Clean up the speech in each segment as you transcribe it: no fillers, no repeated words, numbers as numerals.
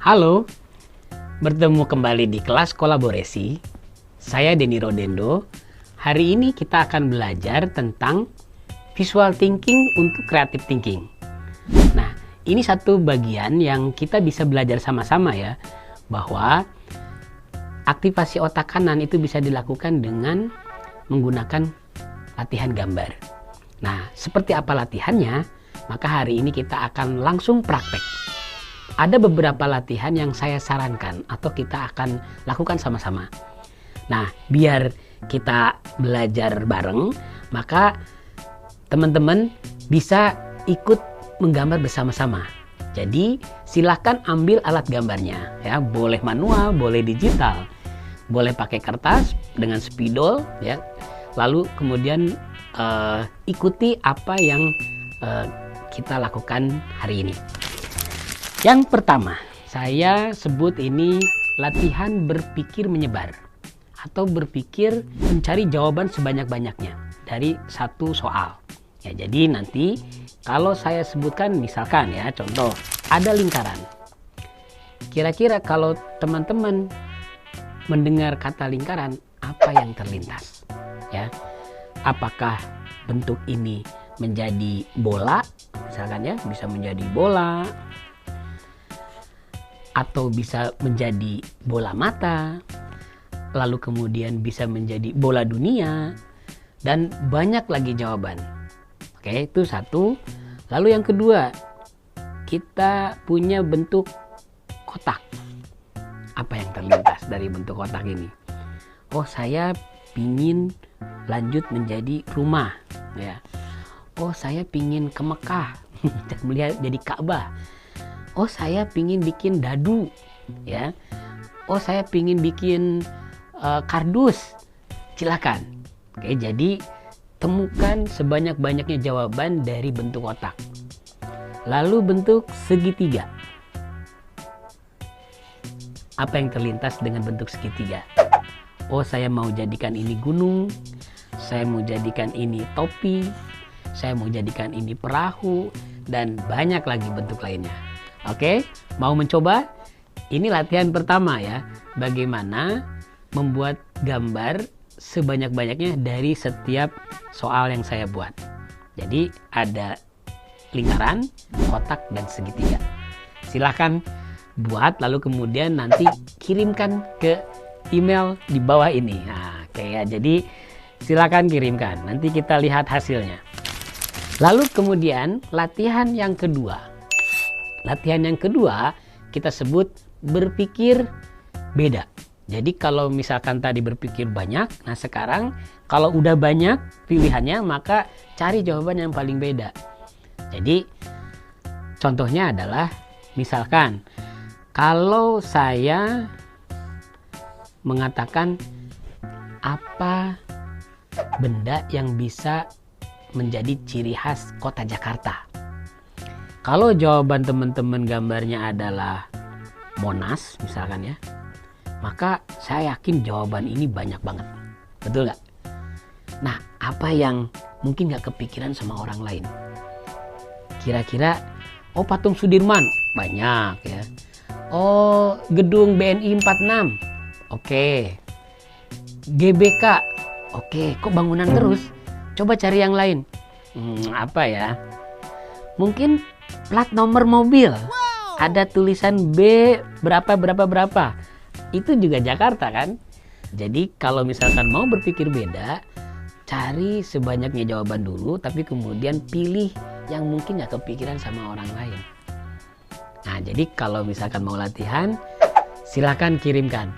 Halo, bertemu kembali di kelas kolaborasi. Saya Denny Rodendo. Hari ini kita akan belajar tentang visual thinking untuk creative thinking. Nah, ini satu bagian yang kita bisa belajar sama-sama ya, bahwa aktivasi otak kanan itu bisa dilakukan dengan menggunakan latihan gambar. Nah, seperti apa latihannya? Maka hari ini kita akan langsung praktek. Ada beberapa latihan yang saya sarankan atau kita akan lakukan sama-sama. Nah, biar kita belajar bareng, maka teman-teman bisa ikut menggambar bersama-sama. Jadi, silakan ambil alat gambarnya ya, boleh manual, boleh digital. Boleh pakai kertas dengan spidol ya. Lalu kemudian ikuti apa yang kita lakukan hari ini. Yang pertama, saya sebut ini latihan berpikir menyebar atau berpikir mencari jawaban sebanyak-banyaknya dari satu soal. Ya, jadi nanti kalau saya sebutkan misalkan ya, contoh ada lingkaran. Kira-kira kalau teman-teman mendengar kata lingkaran, apa yang terlintas? Ya, apakah bentuk ini menjadi bola? Misalkan ya, bisa menjadi bola, atau bisa menjadi bola mata, lalu kemudian bisa menjadi bola dunia, dan banyak lagi jawaban. Oke, itu satu. Lalu yang kedua, kita punya bentuk kotak. Apa yang terlintas dari bentuk kotak ini? Oh, saya pingin lanjut menjadi rumah ya. Oh, saya pingin ke Mekah dan melihat jadi Ka'bah. Oh, saya pingin bikin dadu ya. Oh, saya pingin bikin kardus. Silakan. Oke, jadi temukan sebanyak-banyaknya jawaban dari bentuk kotak. Lalu bentuk segitiga. Apa yang terlintas dengan bentuk segitiga? Oh, saya mau jadikan ini gunung, saya mau jadikan ini topi, saya mau jadikan ini perahu, dan banyak lagi bentuk lainnya. Oke, mau mencoba? Ini latihan pertama ya, bagaimana membuat gambar sebanyak-banyaknya dari setiap soal yang saya buat. Jadi ada lingkaran, kotak, dan segitiga. Silahkan buat, lalu kemudian nanti kirimkan ke email di bawah ini. Nah, kayak jadi silakan kirimkan. Nanti kita lihat hasilnya. Lalu kemudian latihan yang kedua. Latihan yang kedua kita sebut berpikir beda. Jadi kalau misalkan tadi berpikir banyak, nah sekarang kalau udah banyak pilihannya, maka cari jawaban yang paling beda. Jadi contohnya adalah misalkan kalau saya mengatakan apa benda yang bisa menjadi ciri khas kota Jakarta. Kalau jawaban teman-teman gambarnya adalah Monas misalkan ya, maka saya yakin jawaban ini banyak banget. Betul nggak? Nah, apa yang mungkin nggak kepikiran sama orang lain? Kira-kira, oh patung Sudirman, banyak ya. Oh, gedung BNI 46. Oke. GBK. Oke, kok bangunan terus? Coba cari yang lain. Apa ya? Mungkin plat nomor mobil. Ada tulisan B berapa. Itu juga Jakarta kan? Jadi kalau misalkan mau berpikir beda, cari sebanyaknya jawaban dulu, tapi kemudian pilih yang mungkin nggak kepikiran sama orang lain. Nah, jadi kalau misalkan mau latihan, silakan kirimkan.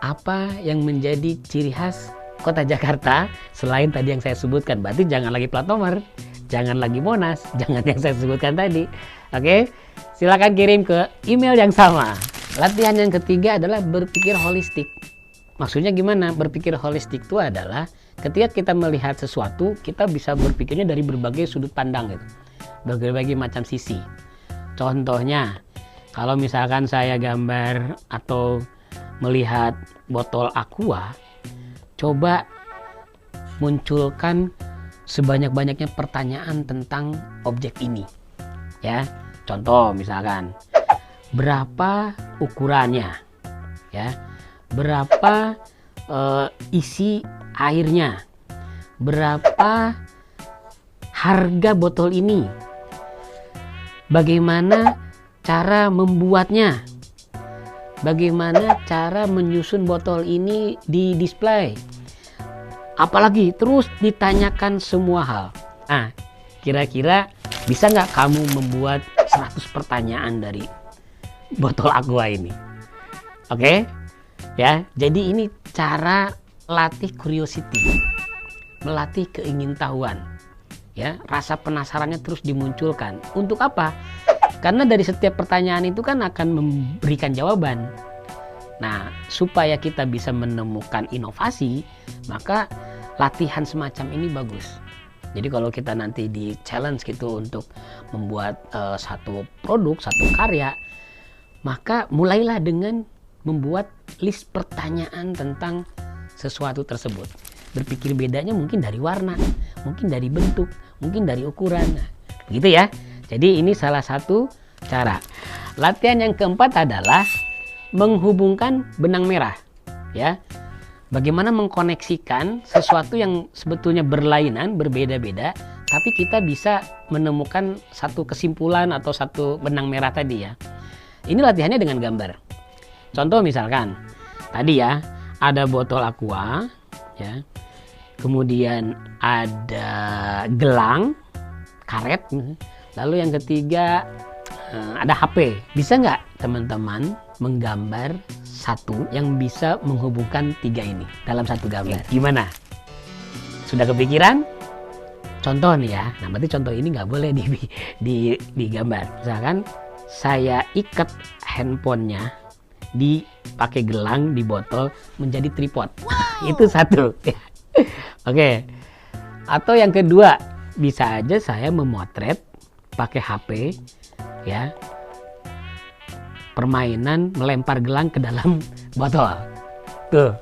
Apa yang menjadi ciri khas kota Jakarta selain tadi yang saya sebutkan? Berarti jangan lagi plat nomor, jangan lagi Monas, jangan yang saya sebutkan tadi. Oke, silakan kirim ke email yang sama. Latihan yang ketiga adalah berpikir holistik. Maksudnya gimana? Berpikir holistik itu adalah ketika kita melihat sesuatu, kita bisa berpikirnya dari berbagai sudut pandang gitu, berbagai macam sisi. Contohnya, kalau misalkan saya gambar atau melihat botol aqua, coba munculkan sebanyak-banyaknya pertanyaan tentang objek ini. Ya, contoh misalkan, berapa ukurannya, ya, berapa isi airnya, berapa harga botol ini, bagaimana cara membuatnya, bagaimana cara menyusun botol ini di display, apalagi terus ditanyakan semua hal. Nah, kira-kira bisa nggak kamu membuat 100 pertanyaan dari botol aqua ini? Oke, ya. Jadi ini cara latih curiosity, melatih keingintahuan, ya. Rasa penasarannya terus dimunculkan. Untuk apa? Karena dari setiap pertanyaan itu kan akan memberikan jawaban. Nah, supaya kita bisa menemukan inovasi, maka latihan semacam ini bagus. Jadi kalau kita nanti di challenge gitu untuk membuat satu produk, satu karya, maka mulailah dengan membuat list pertanyaan tentang sesuatu tersebut. Berpikir bedanya mungkin dari warna, mungkin dari bentuk, mungkin dari ukuran. Nah, begitu ya. Jadi ini salah satu cara. Latihan yang keempat adalah menghubungkan benang merah, ya. Bagaimana mengkoneksikan sesuatu yang sebetulnya berlainan, berbeda-beda, tapi kita bisa menemukan satu kesimpulan atau satu benang merah tadi, ya. Ini latihannya dengan gambar. Contoh misalkan tadi, ya, ada botol aqua, ya. Kemudian ada gelang, karet, lalu yang ketiga ada HP. Bisa nggak teman-teman menggambar satu yang bisa menghubungkan tiga ini dalam satu gambar? Gimana? Sudah kepikiran? Contoh nih, ya. Nah, berarti contoh ini nggak boleh digambar. Misalkan saya ikat handphonenya dipakai gelang di botol menjadi tripod. Wow. Itu satu. Oke. Atau yang kedua, bisa aja saya memotret pakai HP, ya, permainan melempar gelang ke dalam botol. Tuh.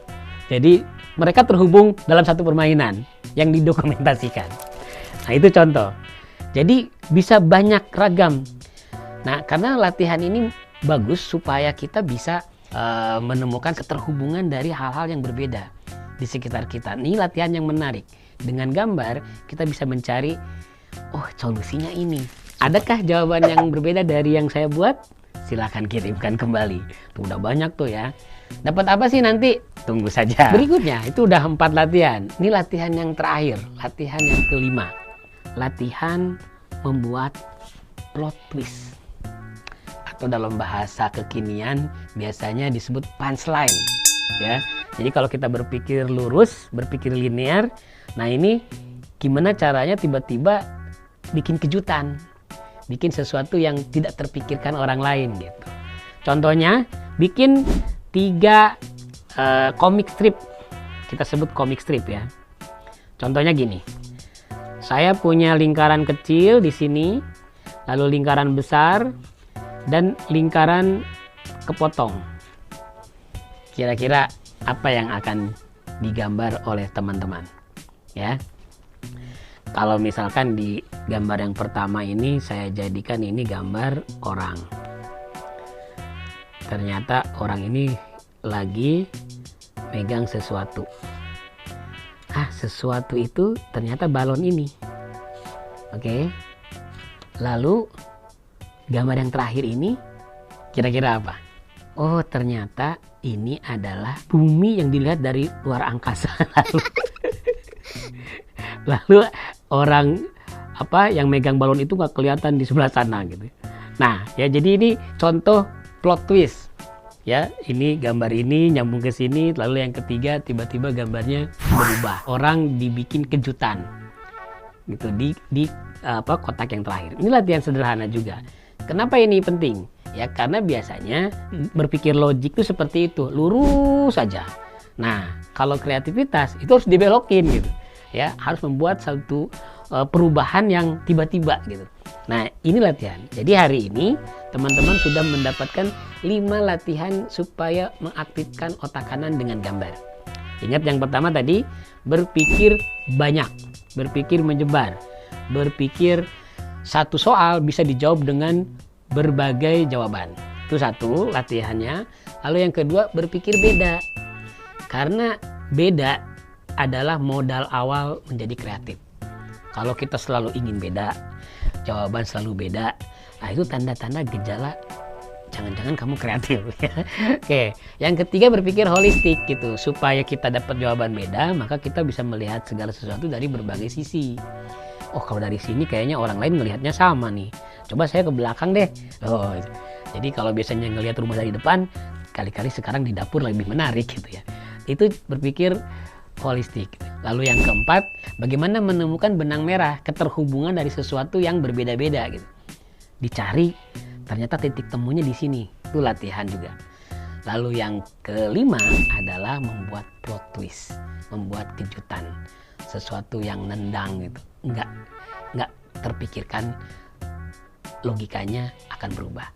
Jadi mereka terhubung dalam satu permainan yang didokumentasikan. Nah, itu contoh. Jadi bisa banyak ragam. Nah, karena latihan ini bagus supaya kita bisa menemukan keterhubungan dari hal-hal yang berbeda di sekitar kita. Ini latihan yang menarik. Dengan gambar kita bisa mencari, oh, solusinya ini. Adakah jawaban yang berbeda dari yang saya buat? Silahkan kirimkan kembali. Tuh, udah banyak tuh, ya. Dapat apa sih nanti? Tunggu saja. Berikutnya, itu udah 4 latihan. Ini latihan yang terakhir, latihan yang kelima. Latihan membuat plot twist. Atau dalam bahasa kekinian biasanya disebut punchline, ya. Jadi kalau kita berpikir lurus, berpikir linear, nah ini gimana caranya tiba-tiba bikin kejutan, bikin sesuatu yang tidak terpikirkan orang lain gitu. Contohnya bikin 3 comic strip, kita sebut comic strip, ya. Contohnya gini, saya punya lingkaran kecil di sini, lalu lingkaran besar dan lingkaran kepotong. Kira-kira apa yang akan digambar oleh teman-teman, ya? Kalau misalkan di gambar yang pertama ini saya jadikan ini gambar orang. Ternyata orang ini lagi megang sesuatu. Sesuatu itu ternyata balon ini. Oke. Lalu gambar yang terakhir ini kira-kira apa? Oh, ternyata ini adalah bumi yang dilihat dari luar angkasa. Lalu orang yang megang balon itu nggak kelihatan di sebelah sana gitu. Nah, ya, jadi ini contoh plot twist, ya. Ini gambar ini nyambung ke sini, lalu yang ketiga tiba-tiba gambarnya berubah. Orang dibikin kejutan gitu di kotak yang terakhir. Ini latihan sederhana juga. Kenapa ini penting? Ya, karena biasanya berpikir logik itu seperti itu, lurus saja. Nah, kalau kreativitas itu harus dibelokin gitu. Ya, harus membuat satu perubahan yang tiba-tiba gitu. Nah, ini latihan. Jadi hari ini teman-teman sudah mendapatkan 5 latihan supaya mengaktifkan otak kanan dengan gambar. Ingat yang pertama tadi, berpikir banyak, berpikir menyebar, berpikir satu soal bisa dijawab dengan berbagai jawaban. Itu satu latihannya. Lalu yang kedua, berpikir beda. Karena beda adalah modal awal menjadi kreatif. Kalau kita selalu ingin beda, jawaban selalu beda, nah itu tanda-tanda gejala jangan-jangan kamu kreatif. Oke, yang ketiga, berpikir holistik gitu. Supaya kita dapat jawaban beda, maka kita bisa melihat segala sesuatu dari berbagai sisi. Oh, kalau dari sini kayaknya orang lain melihatnya sama nih. Coba saya ke belakang deh. Oh, jadi kalau biasanya ngelihat rumah dari depan, kali-kali sekarang di dapur lebih menarik gitu ya. Itu berpikir holistik. Lalu yang keempat, bagaimana menemukan benang merah, keterhubungan dari sesuatu yang berbeda-beda gitu. Dicari, ternyata titik temunya di sini. Itu latihan juga. Lalu yang kelima adalah membuat plot twist, membuat kejutan, sesuatu yang nendang gitu. Nggak terpikirkan, logikanya akan berubah.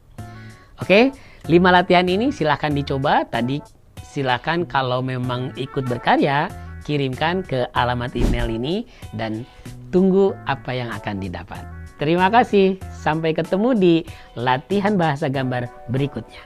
Oke, 5 latihan ini silahkan dicoba. Tadi silahkan kalau memang ikut berkarya, kirimkan ke alamat email ini dan tunggu apa yang akan didapat. Terima kasih, sampai ketemu di latihan bahasa gambar berikutnya.